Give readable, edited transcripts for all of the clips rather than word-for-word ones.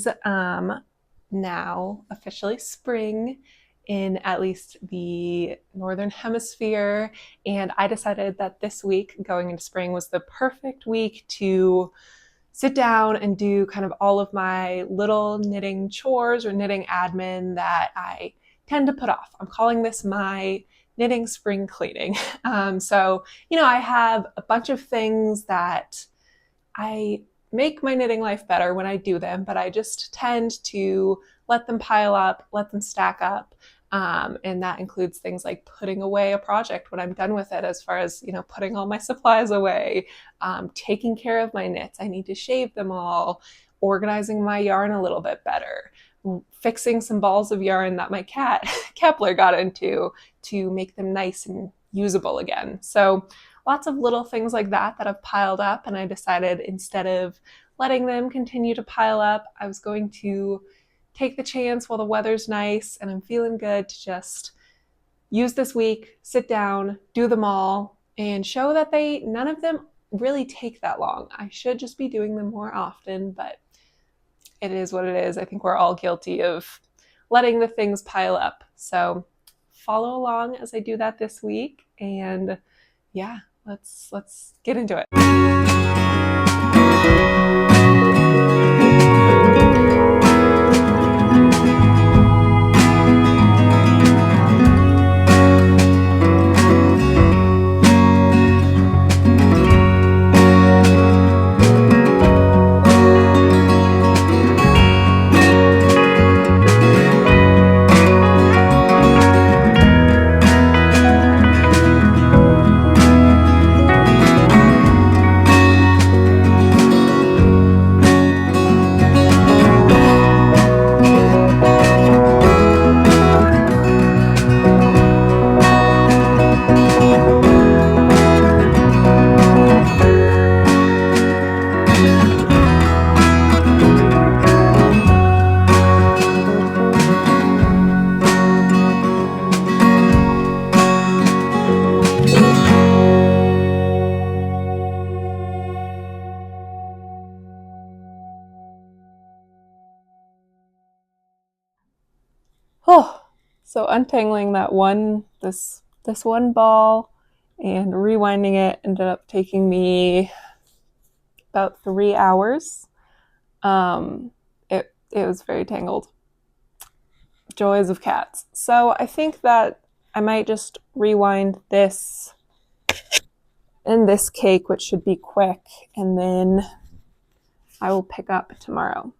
is now officially spring in at least the northern hemisphere, and I decided that this week going into spring was the perfect week to sit down and do kind of all of my little knitting chores or knitting admin that I tend to put off. I'm calling this my knitting spring cleaning. I have a bunch of things that I make my knitting life better when I do them, but I just tend to let them pile up, let them stack up. And that includes things like putting away a project when I'm done with it, as far as, putting all my supplies away, taking care of my knits. I need to shave them all, organizing my yarn a little bit better, fixing some balls of yarn that my cat, Kepler, got into to make them nice and usable again. So lots of little things like that have piled up, and I decided instead of letting them continue to pile up, I was going to take the chance while the weather's nice and I'm feeling good to just use this week, sit down, do them all, and show that none of them really take that long. I should just be doing them more often, but it is what it is. I think we're all guilty of letting the things pile up. So follow along as I do that this week, and yeah, let's get into it. So untangling this one ball and rewinding it ended up taking me about 3 hours. It was very tangled. Joys of cats. So I think that I might just rewind this and this cake, which should be quick, and then I will pick up tomorrow.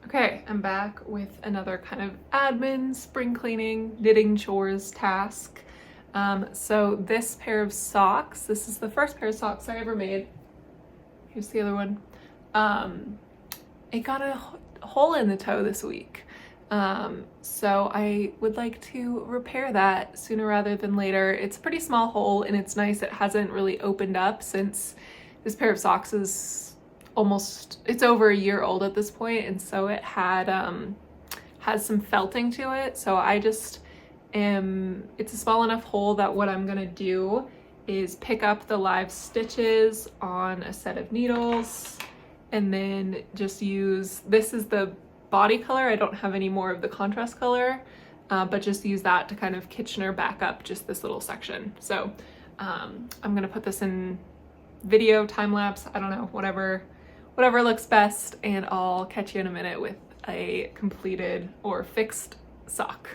Okay, I'm back with another kind of admin, spring cleaning, knitting chores task. So this pair of socks, this is the first pair of socks I ever made. Here's the other one. It got a hole in the toe this week. So I would like to repair that sooner rather than later. It's a pretty small hole, and it's nice it hasn't really opened up since this pair of socks is it's over a year old at this point, and so it has some felting to it. So it's a small enough hole that what I'm gonna do is pick up the live stitches on a set of needles, and then just this is the body color. I don't have any more of the contrast color, but just use that to kind of Kitchener back up just this little section. So I'm gonna put this in video, time lapse, I don't know, whatever looks best, and I'll catch you in a minute with a completed or fixed sock.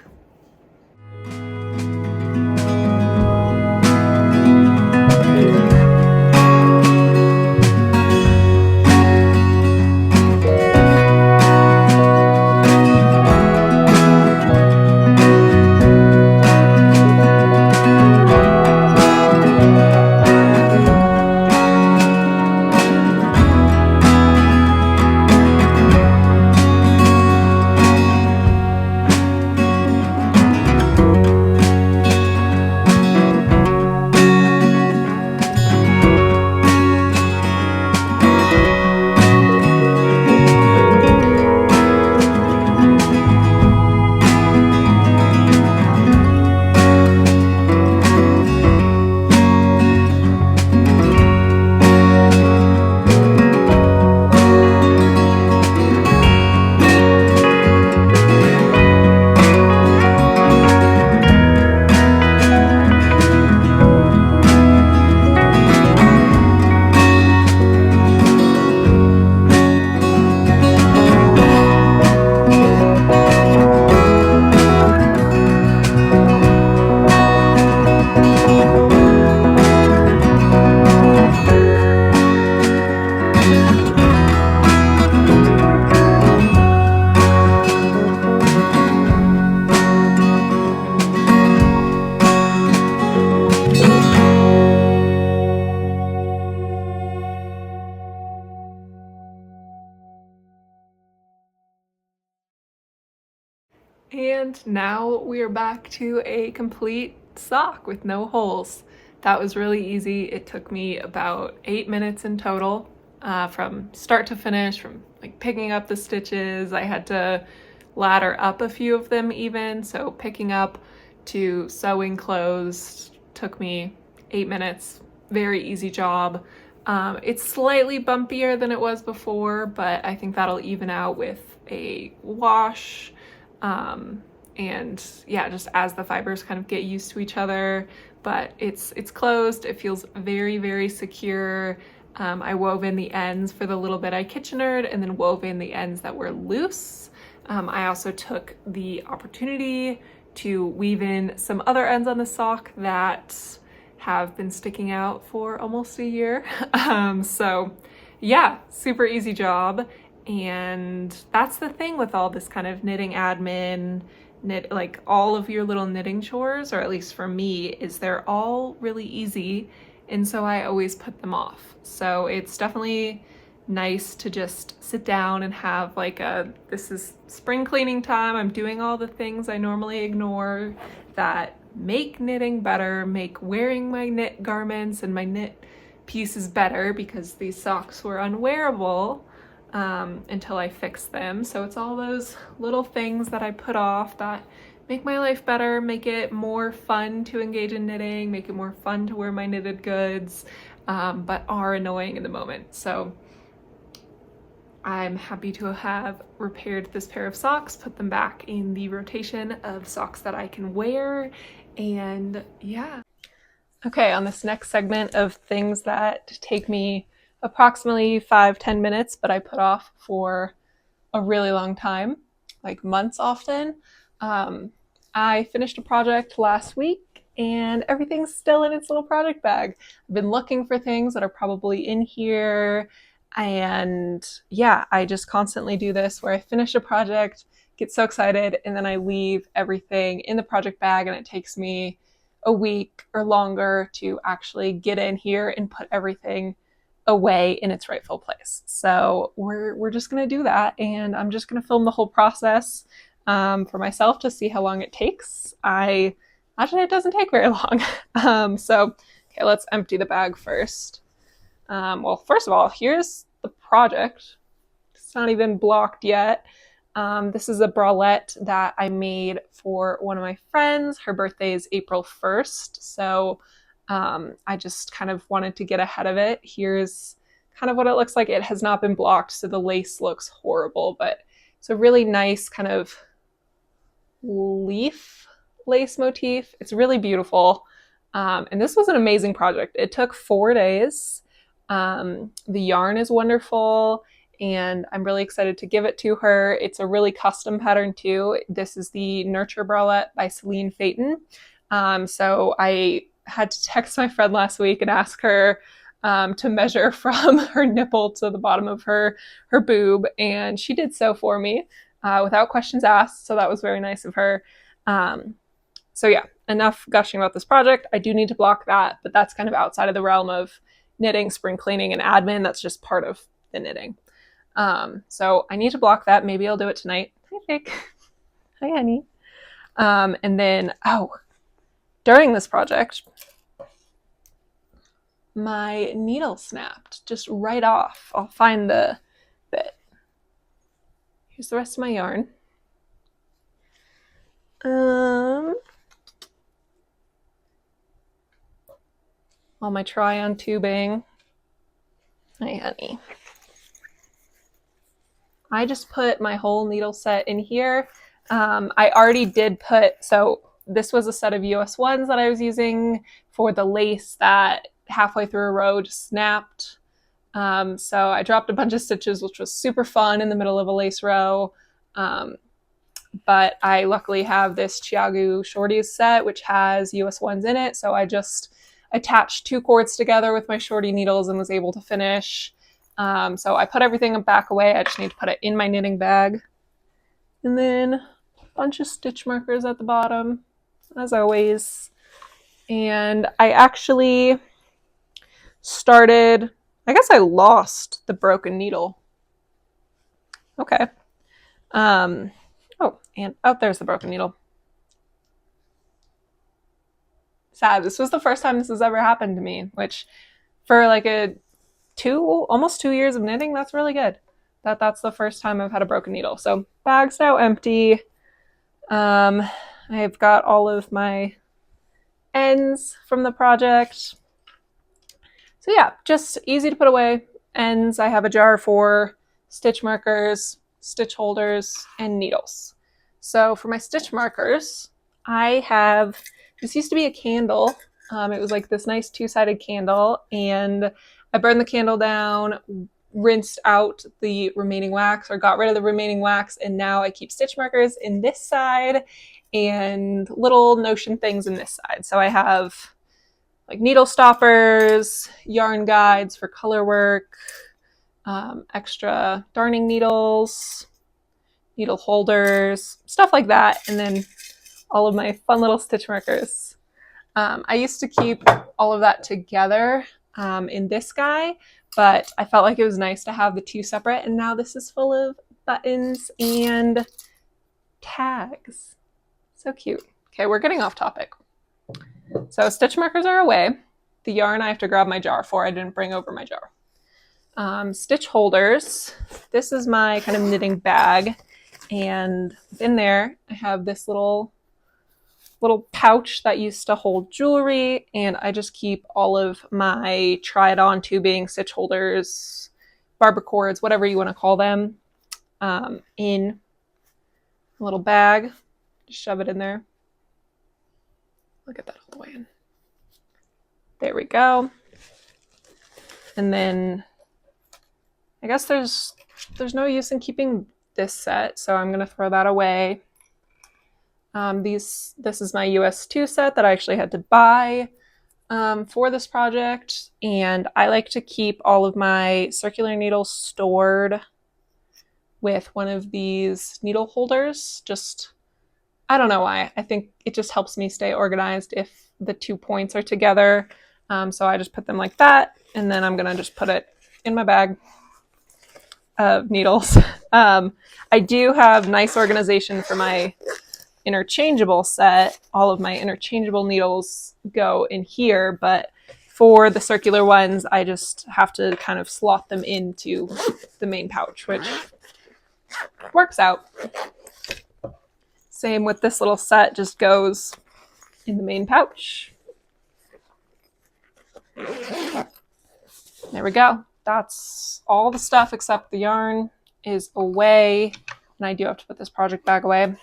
And now we are back to a complete sock with no holes. That was really easy. It took me about 8 minutes in total, from start to finish, from like picking up the stitches. I had to ladder up a few of them even, so picking up to sewing closed took me 8 minutes. Very easy job. It's slightly bumpier than it was before, but I think that'll even out with a wash. And yeah, just as the fibers kind of get used to each other, but it's closed. It feels very, very secure. I wove in the ends for the little bit I kitchenered and then wove in the ends that were loose. I also took the opportunity to weave in some other ends on the sock that have been sticking out for almost a year. So yeah, super easy job. And that's the thing with all this kind of knitting admin, like all of your little knitting chores, or at least for me, is they're all really easy. And so I always put them off. So it's definitely nice to just sit down and have like this is spring cleaning time. I'm doing all the things I normally ignore that make knitting better, make wearing my knit garments and my knit pieces better, because these socks were unwearable until I fixed them. So it's all those little things that I put off that make my life better, make it more fun to engage in knitting, make it more fun to wear my knitted goods, but are annoying in the moment. So I'm happy to have repaired this pair of socks, put them back in the rotation of socks that I can wear, and yeah. Okay, on this next segment of things that take me approximately 5-10 minutes, but I put off for a really long time, like months often. I finished a project last week and everything's still in its little project bag. I've been looking for things that are probably in here. And yeah, I just constantly do this where I finish a project, get so excited, and then I leave everything in the project bag, and it takes me a week or longer to actually get in here and put everything away in its rightful place. So we're just gonna do that, and I'm just gonna film the whole process for myself to see how long it takes. I Actually, it doesn't take very long. So okay, let's empty the bag first. Well, first of all, here's the project. It's not even blocked yet. This is a bralette that I made for one of my friends. Her birthday is April 1st, so I just kind of wanted to get ahead of it. Here's kind of what it looks like. It has not been blocked, so the lace looks horrible, but it's a really nice kind of leaf lace motif. It's really beautiful. And this was an amazing project. It took 4 days. The yarn is wonderful, and I'm really excited to give it to her. It's a really custom pattern too. This is the Nurture Bralette by Celine Phaeton. So I had to text my friend last week and ask her to measure from her nipple to the bottom of her boob, and she did so for me without questions asked. So that was very nice of her. So yeah, enough gushing about this project. I do need to block that, but that's kind of outside of the realm of knitting, spring cleaning, and admin. That's just part of the knitting. So I need to block that. Maybe I'll do it tonight. Hi, Vic. Hi, honey. And then, during this project, my needle snapped just right off. I'll find the bit. Here's the rest of my yarn. All my try-on tubing. Hi, honey. I just put my whole needle set in here. I already did put, so this was a set of US ones that I was using for the lace that halfway through a row just snapped. So I dropped a bunch of stitches, which was super fun in the middle of a lace row. But I luckily have this Chiagu Shorties set, which has US ones in it. So I just attached 2 cords together with my shorty needles and was able to finish. So I put everything back away. I just need to put it in my knitting bag. And then a bunch of stitch markers at the bottom, as always. And I actually started, I guess I lost the broken needle. Okay. Oh, and there's the broken needle. Sad. This was the first time this has ever happened to me, which for like a almost 2 years of knitting, that's really good. That's the first time I've had a broken needle. So bag's now empty. I've got all of my ends from the project. So yeah, just easy to put away. Ends, I have a jar for stitch markers, stitch holders, and needles. So for my stitch markers, I have, this used to be a candle. It was like this nice two-sided candle, and I burned the candle down, rinsed out the remaining wax, or got rid of the remaining wax, and now I keep stitch markers in this side and little notion things in this side. So I have like needle stoppers, yarn guides for color work, extra darning needles, needle holders, stuff like that, and then all of my fun little stitch markers. I used to keep all of that together in this guy, but I felt like it was nice to have the two separate, and now this is full of buttons and tags. So cute. Okay, we're getting off topic. So stitch markers are away. The yarn I have to grab my jar for. I didn't bring over my jar. Stitch holders. This is my kind of knitting bag, and in there I have this little pouch that used to hold jewelry, and I just keep all of my try-it-on tubing, stitch holders, barber cords, whatever you want to call them, in a little bag. Just shove it in there. Look at that all the way in. There we go. And then I guess there's no use in keeping this set, so I'm going to throw that away. This is my US 2 set that I actually had to buy for this project, and I like to keep all of my circular needles stored with one of these needle holders. Just, I don't know why. I think it just helps me stay organized if the 2 points are together. So I just put them like that, and then I'm gonna just put it in my bag of needles. I do have nice organization for my interchangeable set. All of my interchangeable needles go in here, but for the circular ones, I just have to kind of slot them into the main pouch, which works out. Same with this little set, just goes in the main pouch. There we go. That's all the stuff except the yarn is away, and I do have to put this project bag away.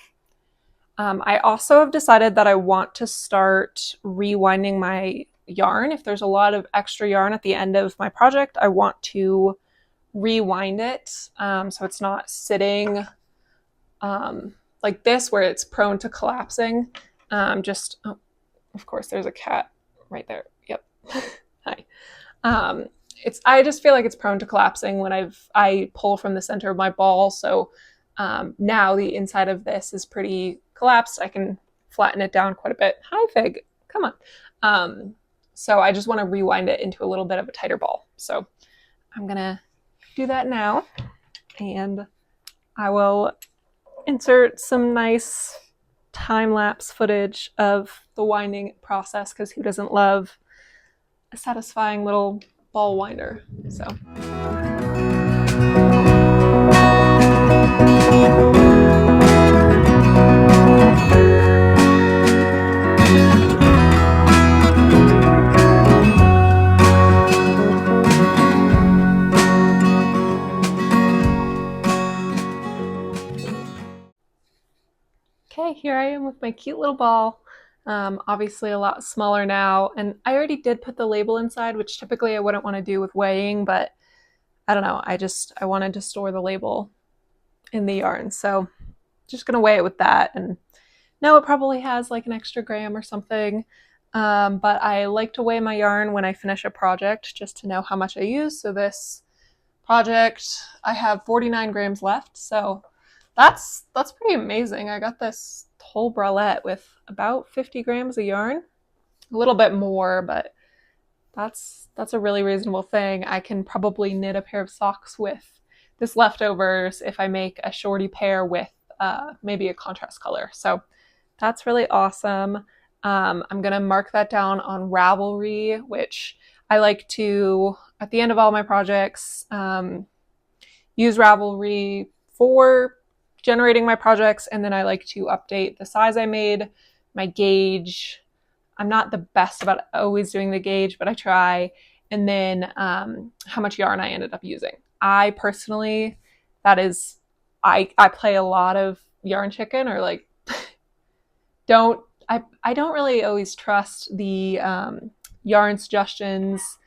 I also have decided that I want to start rewinding my yarn. If there's a lot of extra yarn at the end of my project, I want to rewind it so it's not sitting like this where it's prone to collapsing. Oh, of course, there's a cat right there. Yep. Hi. I just feel like it's prone to collapsing when I pull from the center of my ball. So now the inside of this is pretty collapsed. I can flatten it down quite a bit. Hi, Fig. Come on. So I just want to rewind it into a little bit of a tighter ball. So I'm going to do that now, and I will insert some nice time-lapse footage of the winding process, because who doesn't love a satisfying little ball winder? So. Okay, here I am with my cute little ball. Obviously a lot smaller now, and I already did put the label inside, which typically I wouldn't want to do with weighing, but I don't know, I wanted to store the label in the yarn, so just gonna weigh it with that. And now it probably has like an extra gram or something, but I like to weigh my yarn when I finish a project just to know how much I use. So this project, I have 49 grams left, so that's pretty amazing. I got this whole bralette with about 50 grams of yarn, a little bit more, but that's a really reasonable thing. I can probably knit a pair of socks with this leftovers if I make a shorty pair with maybe a contrast color. So that's really awesome. I'm gonna mark that down on Ravelry, which I like to, at the end of all my projects, use Ravelry for generating my projects, and then I like to update the size I made, my gauge. I'm not the best about always doing the gauge, but I try. And then how much yarn I ended up using. I personally, that is, I play a lot of yarn chicken, or like don't I don't really always trust the yarn suggestions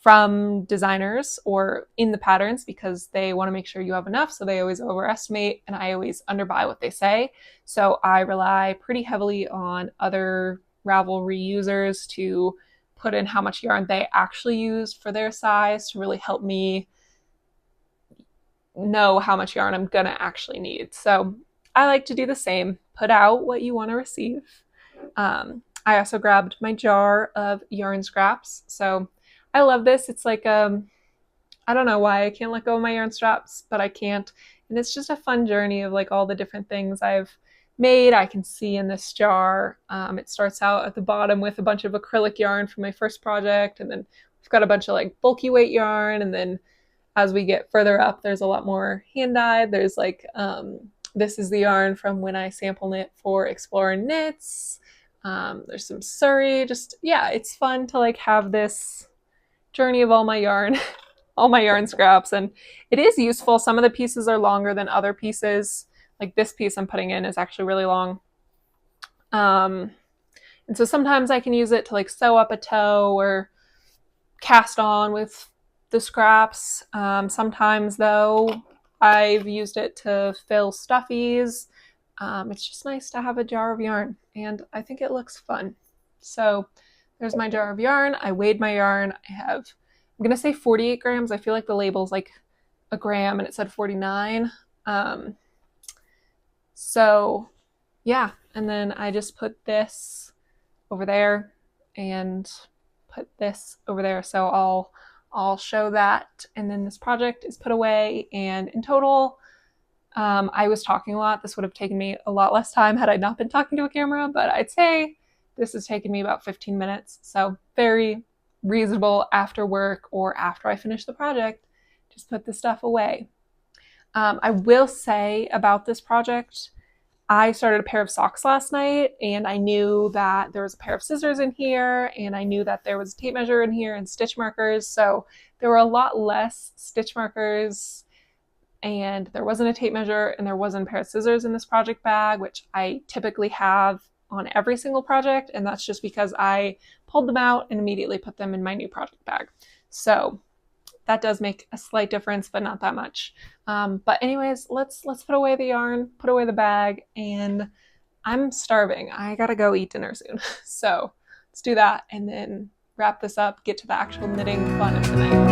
from designers or in the patterns, because they want to make sure you have enough, so they always overestimate, and I always underbuy what they say. So I rely pretty heavily on other Ravelry users to put in how much yarn they actually used for their size to really help me know how much yarn I'm gonna actually need. So I like to do the same, put out what you want to receive. I also grabbed my jar of yarn scraps. So I love this. It's like, I don't know why I can't let go of my yarn scraps, but I can't. And it's just a fun journey of like all the different things I've made. I can see in this jar. It starts out at the bottom with a bunch of acrylic yarn from my first project. And then we've got a bunch of like bulky weight yarn. And then as we get further up, there's a lot more hand dyed. There's like, this is the yarn from when I sample knit for Explore Knits. There's some Surrey. Just, yeah, it's fun to like have this journey of all my yarn, all my yarn scraps. And it is useful. Some of the pieces are longer than other pieces. Like this piece I'm putting in is actually really long. And so sometimes I can use it to like sew up a toe or cast on with the scraps. Sometimes though, I've used it to fill stuffies. It's just nice to have a jar of yarn, and I think it looks fun. So there's my jar of yarn. I weighed my yarn. I have, I'm gonna say 48 grams. I feel like the label's like a gram and it said 49. So yeah, and then I just put this over there and put this over there. So I'll show that. And then this project is put away, and in total, I was talking a lot. This would have taken me a lot less time had I not been talking to a camera, but I'd say this has taken me about 15 minutes. So very reasonable after work or after I finish the project, just put this stuff away. I will say about this project, I started a pair of socks last night, and I knew that there was a pair of scissors in here, and I knew that there was a tape measure in here and stitch markers. So there were a lot less stitch markers, and there wasn't a tape measure, and there wasn't a pair of scissors in this project bag, which I typically have on every single project. And that's just because I pulled them out and immediately put them in my new project bag. So that does make a slight difference, but not that much. But anyways, let's put away the yarn, put away the bag, and I'm starving. I gotta go eat dinner soon. So let's do that and then wrap this up, get to the actual knitting fun of the night.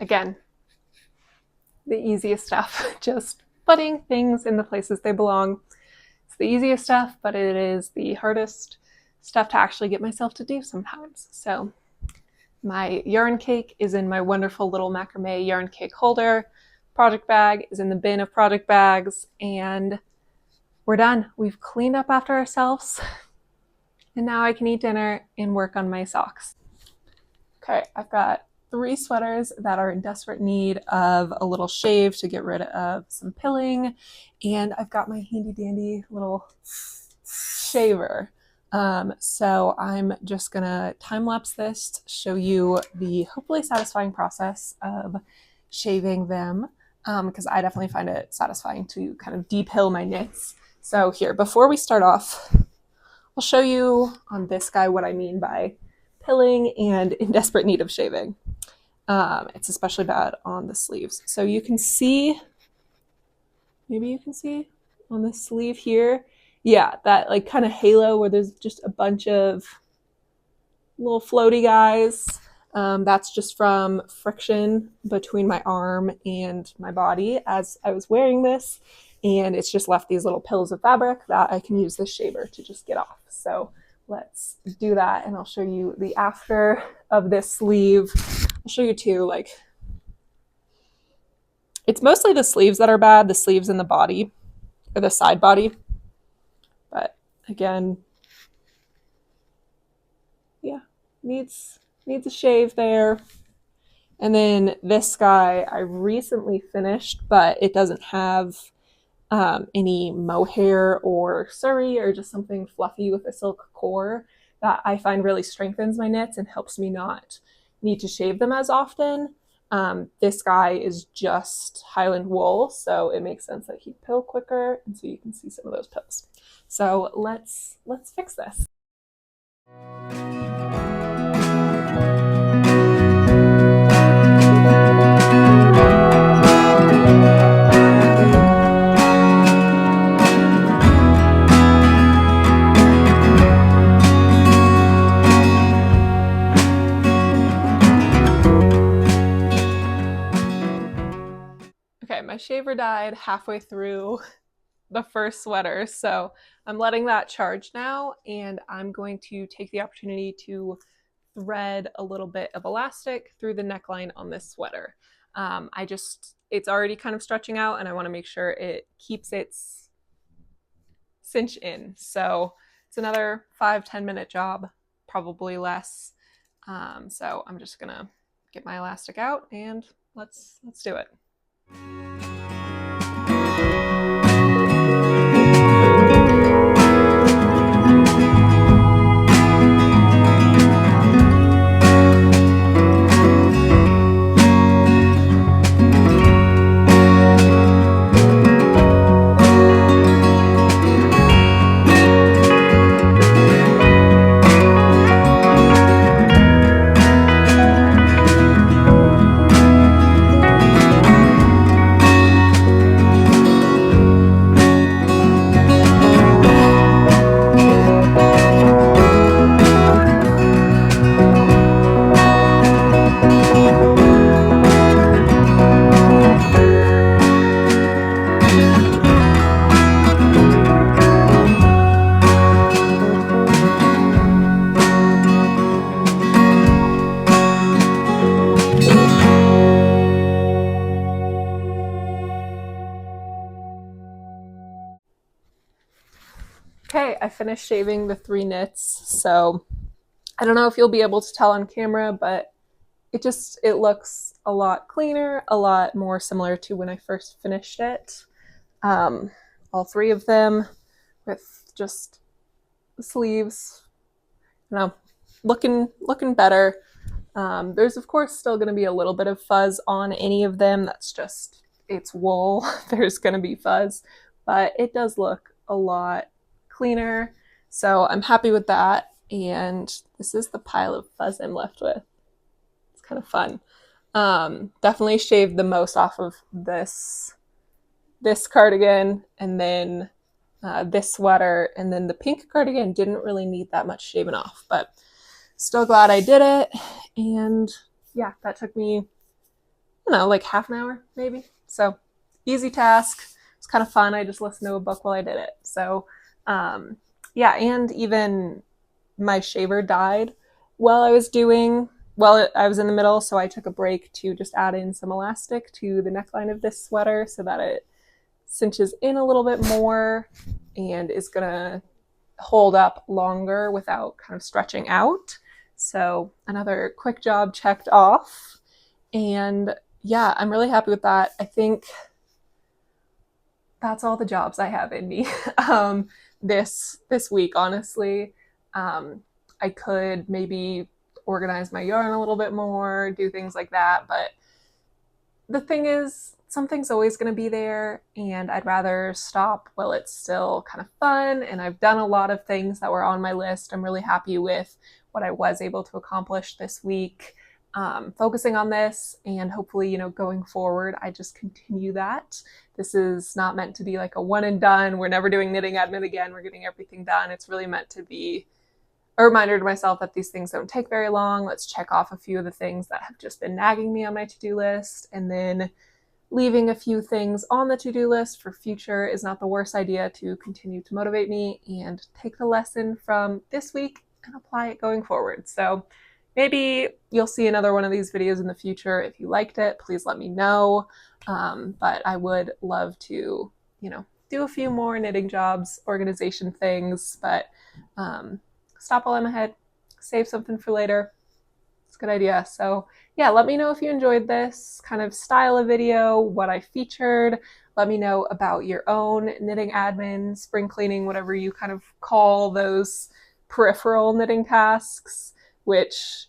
Again, the easiest stuff, just putting things in the places they belong. It's the easiest stuff, but it is the hardest stuff to actually get myself to do sometimes. So my yarn cake is in my wonderful little macrame yarn cake holder. Project bag is in the bin of project bags, and we're done. We've cleaned up after ourselves, and now I can eat dinner and work on my socks. Okay, I've got 3 sweaters that are in desperate need of a little shave to get rid of some pilling, and I've got my handy dandy little shaver. So I'm just gonna time lapse this to show you the hopefully satisfying process of shaving them, because I definitely find it satisfying to kind of depill my knits. So here, before we start off, I'll show you on this guy what I mean by pilling and in desperate need of shaving. It's especially bad on the sleeves. So you can see, maybe you can see on the sleeve here, Yeah, that like kind of halo where there's just a bunch of little floaty guys. That's just from friction between my arm and my body as I was wearing this. And it's just left these little pills of fabric that I can use this shaver to just get off. So let's do that, and I'll show you the after of this sleeve. I'll show you too, like, it's mostly the sleeves that are bad, the sleeves and the body, or the side body. But again, yeah, needs a shave there. And then this guy I recently finished, but it doesn't have any mohair or suri or just something fluffy with a silk core that I find really strengthens my knits and helps me not need to shave them as often. This guy is just Highland wool, so it makes sense that he'd pill quicker, and so you can see some of those pills. So let's fix this. Okay, my shaver died halfway through the first sweater, so I'm letting that charge now, and I'm going to take the opportunity to thread a little bit of elastic through the neckline on this sweater. It's already kind of stretching out, and I want to make sure it keeps its cinch in. So it's another 5-10 minute job, probably less. So I'm just gonna get my elastic out and let's do it. Okay, I finished shaving the 3 knits, so I don't know if you'll be able to tell on camera, but it looks a lot cleaner, a lot more similar to when I first finished it. All 3 of them with just the sleeves, you know, looking better. There's of course still going to be a little bit of fuzz on any of them. That's just, it's wool. There's going to be fuzz, but it does look a lot cleaner. So I'm happy with that. And this is the pile of fuzz I'm left with. It's kind of fun. Definitely shaved the most off of this cardigan, and then this sweater, and then the pink cardigan didn't really need that much shaving off, but still glad I did it. And yeah, that took me, like half an hour maybe. So easy task. It's kind of fun. I just listened to a book while I did it. So yeah, and even my shaver died while I was in the middle, so I took a break to just add in some elastic to the neckline of this sweater so that it cinches in a little bit more and is gonna hold up longer without kind of stretching out. So another quick job checked off. And yeah, I'm really happy with that. I think that's all the jobs I have in me this week, honestly. I could maybe organize my yarn a little bit more, do things like that, but the thing is, something's always going to be there, and I'd rather stop while it's still kind of fun. And I've done a lot of things that were on my list. I'm really happy with what I was able to accomplish this week. focusing on this, and hopefully, going forward, I just continue that. This is not meant to be like a one and done. We're never doing knitting admin again. We're getting everything done. It's really meant to be a reminder to myself that these things don't take very long. Let's check off a few of the things that have just been nagging me on my to-do list, and then leaving a few things on the to-do list for future is not the worst idea to continue to motivate me and take the lesson from this week and apply it going forward. So maybe you'll see another one of these videos in the future. If you liked it, please let me know. But I would love to, do a few more knitting jobs, organization things, but stop while I'm ahead, save something for later. It's a good idea. So yeah, let me know if you enjoyed this kind of style of video, what I featured. Let me know about your own knitting admin, spring cleaning, whatever you kind of call those peripheral knitting tasks, which,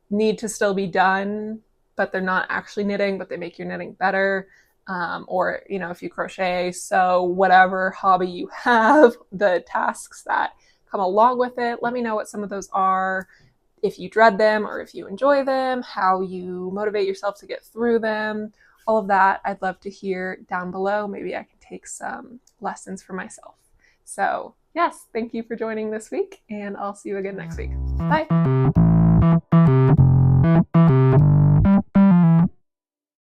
need to still be done, but they're not actually knitting, but they make your knitting better. Or, if you crochet, so whatever hobby you have, the tasks that come along with it, let me know what some of those are, if you dread them or if you enjoy them, how you motivate yourself to get through them, all of that I'd love to hear down below. Maybe I can take some lessons for myself. So yes, thank you for joining this week, and I'll see you again next week. Bye.